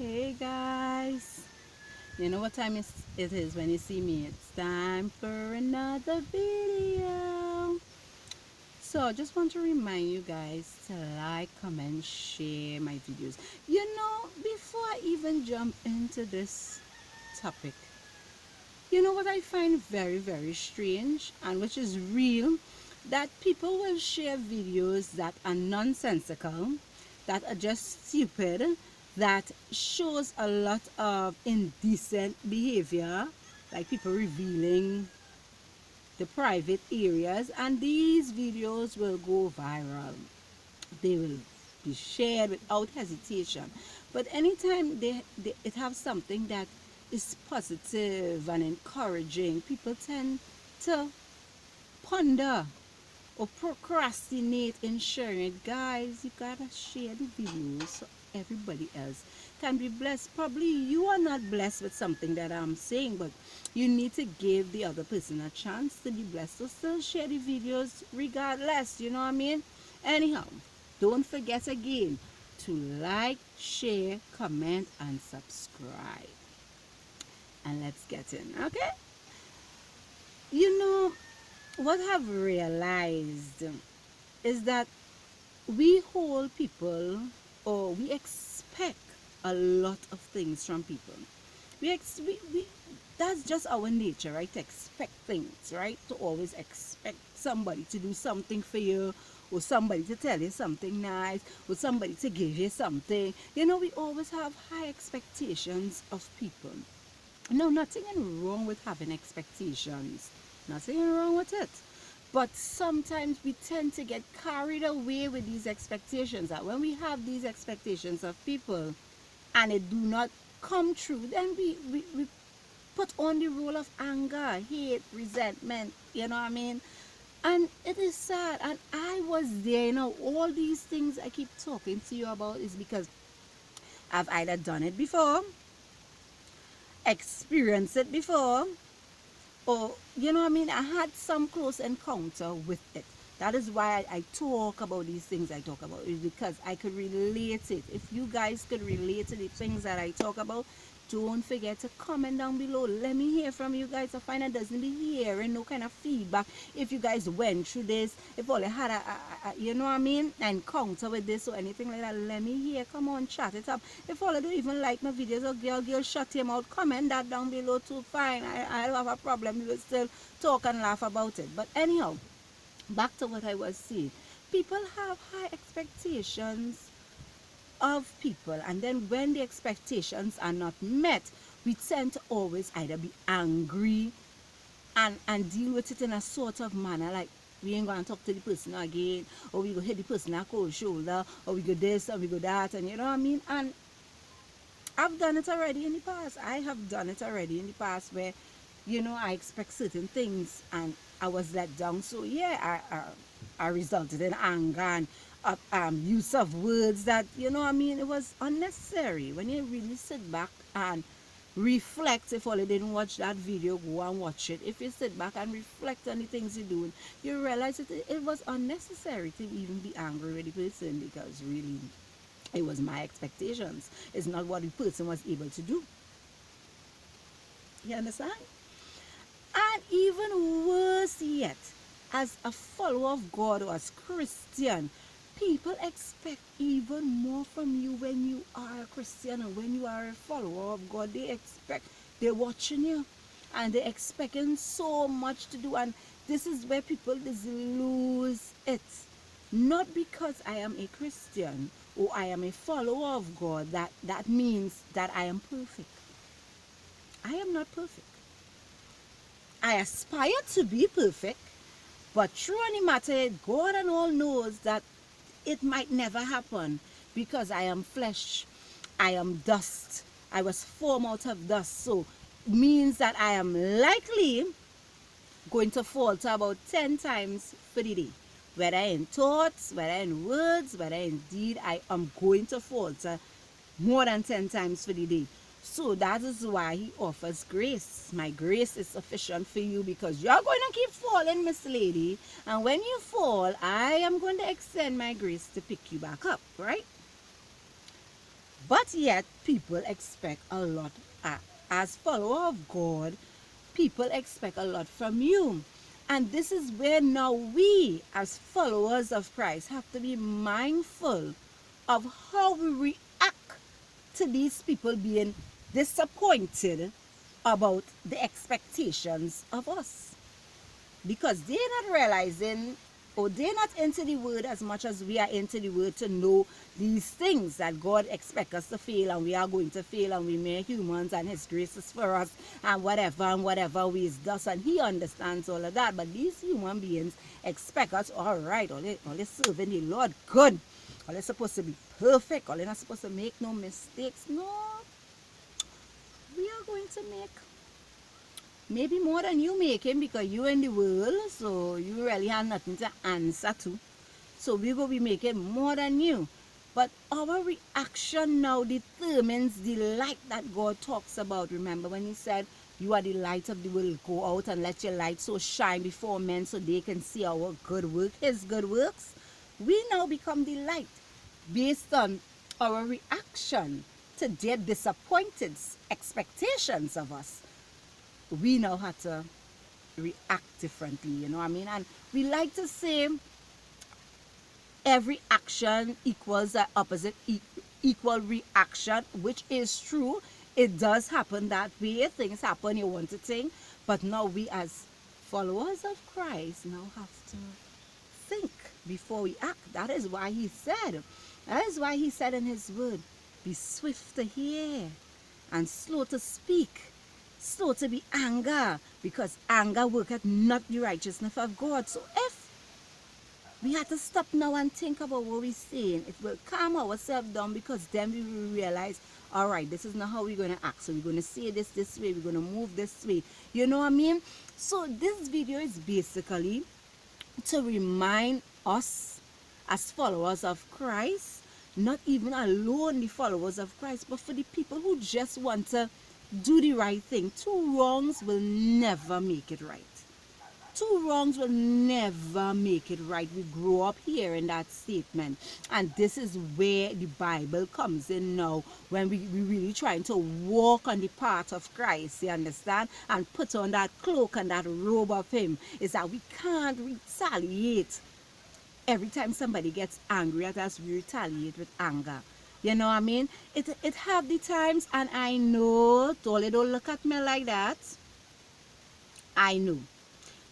Hey guys, you know what time it is when you see me? It's time for another video. So I just want to remind you guys to like, comment, share my videos. Before I even jump into this topic, you know what I find very, very strange and which is real? That people will share videos that are nonsensical, that are just stupid, that shows a lot of indecent behavior, like people revealing the private areas, and these videos will go viral. They will be shared without hesitation. But anytime they it have something that is positive and encouraging, people tend to ponder or procrastinate in sharing it. Guys, you gotta share the videos so everybody else can be blessed. Probably you are not blessed with something that I'm saying, but you need to give the other person a chance to be blessed. So still share the videos regardless, you know what I mean? Anyhow, don't forget again to like, share, comment, and subscribe. And let's get in, okay? You know, what I've realized is that we hold people or we expect a lot of things from people. We that's just our nature, right? To expect things, right? To always expect somebody to do something for you, or somebody to tell you something nice, or somebody to give you something. We always have high expectations of people. No, nothing wrong with having expectations. Nothing wrong with it. But sometimes we tend to get carried away with these expectations. That when we have these expectations of people and it do not come true, then we put on the role of anger, hate, resentment, you know what I mean? And it is sad. And I was there, all these things I keep talking to you about is because I've either done it before, experienced it before, or you know what I mean, I had some close encounter with it. That is why I talk about these things. I talk about it because I could relate it. If you guys could relate to the things that I talk about, don't forget to comment down below. Let me hear from you guys. I find it doesn't be hearing no kind of feedback. If you guys went through this, if all you had you know what I mean, encounter with this or anything like that, let me hear. Come on, chat it up. If all of you even like my videos, or girl, shut him out, comment that down below too. Fine, I don't have a problem. We will still talk and laugh about it. But anyhow, back to what I was saying. People have high expectations of people, and then when the expectations are not met, we tend to always either be angry and deal with it in a sort of manner like we ain't gonna talk to the person again, or we go hit the person a cold shoulder, or we go this or we go that, and you know what I mean. And I've done it already in the past. I have done it already in the past where I expect certain things and I was let down. So yeah, I resulted in anger and use of words that I mean, it was unnecessary. When you really sit back and reflect, if all you didn't watch that video, go and watch it. If you sit back and reflect on the things you're doing, you realize it was unnecessary to even be angry with the person, because really it was my expectations. It's not what the person was able to do. You understand? And even worse yet, as a follower of God or as Christian, people expect even more from you when you are a Christian or when you are a follower of God. They're watching you and they're expecting so much to do. And this is where people just lose it. Not because I am a Christian or I am a follower of God, that means that I am perfect. I am not perfect. I aspire to be perfect, but true any matter, God and all knows that it might never happen, because I am flesh, I am dust. I was formed out of dust, so means that I am likely going to falter about 10 times for the day. Whether in thoughts, whether in words, whether in deed, I am going to falter more than 10 times for the day. So that is why he offers grace. My grace is sufficient for you, because you're going to keep falling, Miss Lady. And when you fall, I am going to extend my grace to pick you back up, right? But yet, people expect a lot. As follower of God, people expect a lot from you. And this is where now we, as followers of Christ, have to be mindful of how we react to these people being disappointed about the expectations of us, because they're not realizing, or they're not into the word as much as we are into the word to know these things that God expects us to fail, and we are going to fail, and we mere humans, and his grace is for us, and whatever ways does, and he understands all of that. But these human beings expect us, all right, all they serving the Lord good, all they supposed to be perfect, all they're not supposed to make no mistakes. No, we are going to make maybe more than you making, because you in the world, so you really have nothing to answer to. So we will be making more than you. But our reaction now determines the light that God talks about. Remember when he said, you are the light of the world. Go out and let your light so shine before men so they can see our good work, his good works. We now become the light based on our reaction to their disappointed expectations of us. We now have to react differently, you know what I mean? And we like to say every action equals an opposite equal reaction, which is true. It does happen that way. Things happen, you want to think. But now we as followers of Christ now have to think before we act. That is why he said in his word, be swift to hear and slow to speak, slow to be anger, because anger worketh not the righteousness of God. So if we have to stop now and think about what we're saying, it will calm ourselves down, because then we will realize, all right, this is not how we're going to act. So we're going to say this way, we're going to move this way. You know what I mean? So this video is basically to remind us as followers of Christ, not even alone the followers of Christ, but for the people who just want to do the right thing. Two wrongs will never make it right. Two wrongs will never make it right. We grow up hearing that statement. And this is where the Bible comes in now, when we really trying to walk on the path of Christ, you understand? And put on that cloak and that robe of him, is that we can't retaliate. Every time somebody gets angry at us, we retaliate with anger. You know what I mean? It have the times, and I know, don't look at me like that. I know.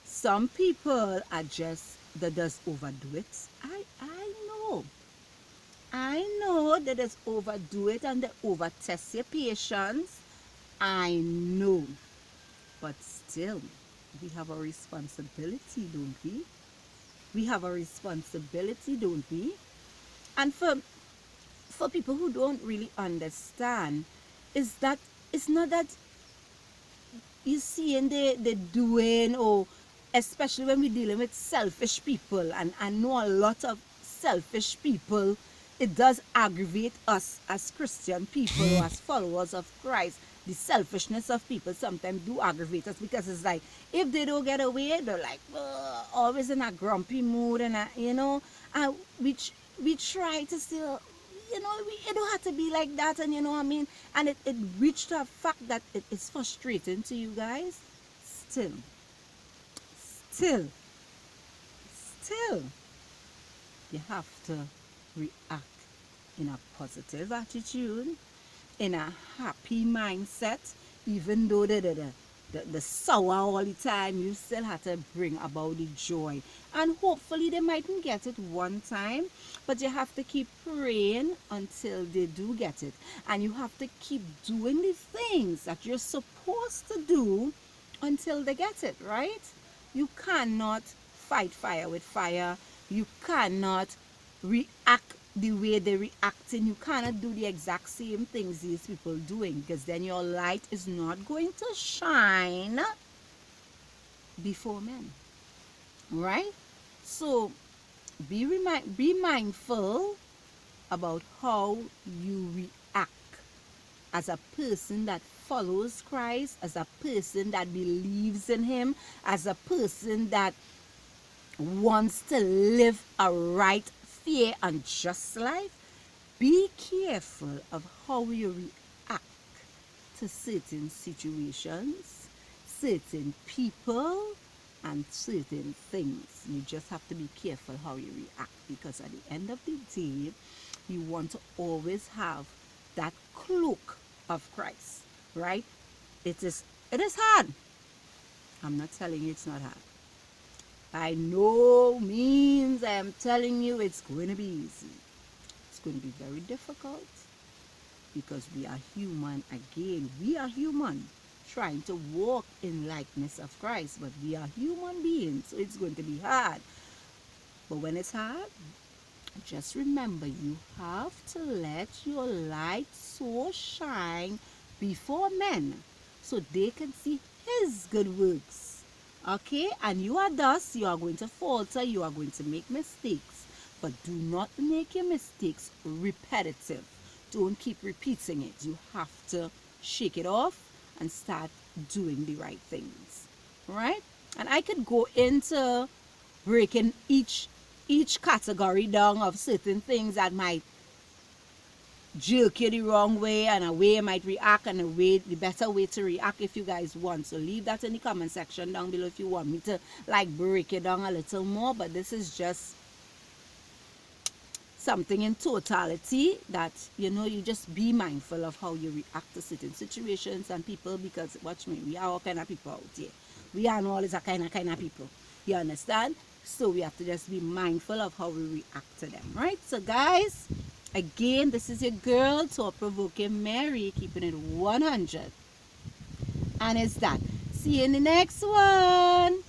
Some people are just, they just overdo it. I know. I know they just overdo it and they over test your patience. I know. But still, we have a responsibility, don't we? We have a responsibility, don't we? And for people who don't really understand, is that it's not that you see in the doing, or especially when we're dealing with selfish people, and I know a lot of selfish people, it does aggravate us as Christian people or as followers of Christ. The selfishness of people sometimes do aggravate us, because it's like, if they don't get away, they're like, "Ugh," always in a grumpy mood, and and we try to still, it don't have to be like that, and you know what I mean? And it reached a fact that it is frustrating to you guys. Still, still, still, you have to react in a positive attitude, in a happy mindset, even though the sour all the time, you still have to bring about the joy. And hopefully they mightn't get it one time, but you have to keep praying until they do get it. And you have to keep doing the things that you're supposed to do until they get it, right? You cannot fight fire with fire. You cannot react the way they're reacting. You cannot do the exact same things these people doing, because then your light is not going to shine before men, right? So be mindful about how you react as a person that follows Christ, as a person that believes in him, as a person that wants to live a right, fair, and just life. Be careful of how you react to certain situations, certain people, and certain things. You just have to be careful how you react, because at the end of the day, you want to always have that cloak of Christ, right? It is hard. I'm not telling you it's not hard. By no means I am telling you it's going to be easy. It's going to be very difficult, because we are human. Again, we are human trying to walk in likeness of Christ, but we are human beings, so it's going to be hard. But when it's hard, just remember, you have to let your light so shine before men, so they can see his good works. Okay? And you are thus, you are going to falter, you are going to make mistakes. But do not make your mistakes repetitive. Don't keep repeating it. You have to shake it off and start doing the right things. Right? And I could go into breaking each category down of certain things that might jerk you the wrong way, and a way you might react, and the better way to react if you guys want. So leave that in the comment section down below if you want me to like break it down a little more. But this is just something in totality that you just be mindful of how you react to certain situations and people, because watch me, we are all kind of people out here. We are always a kind of people. You understand? So we have to just be mindful of how we react to them, right? So guys, again, this is your girl, Thought Provoking Mary, keeping it 100. And it's that. See you in the next one.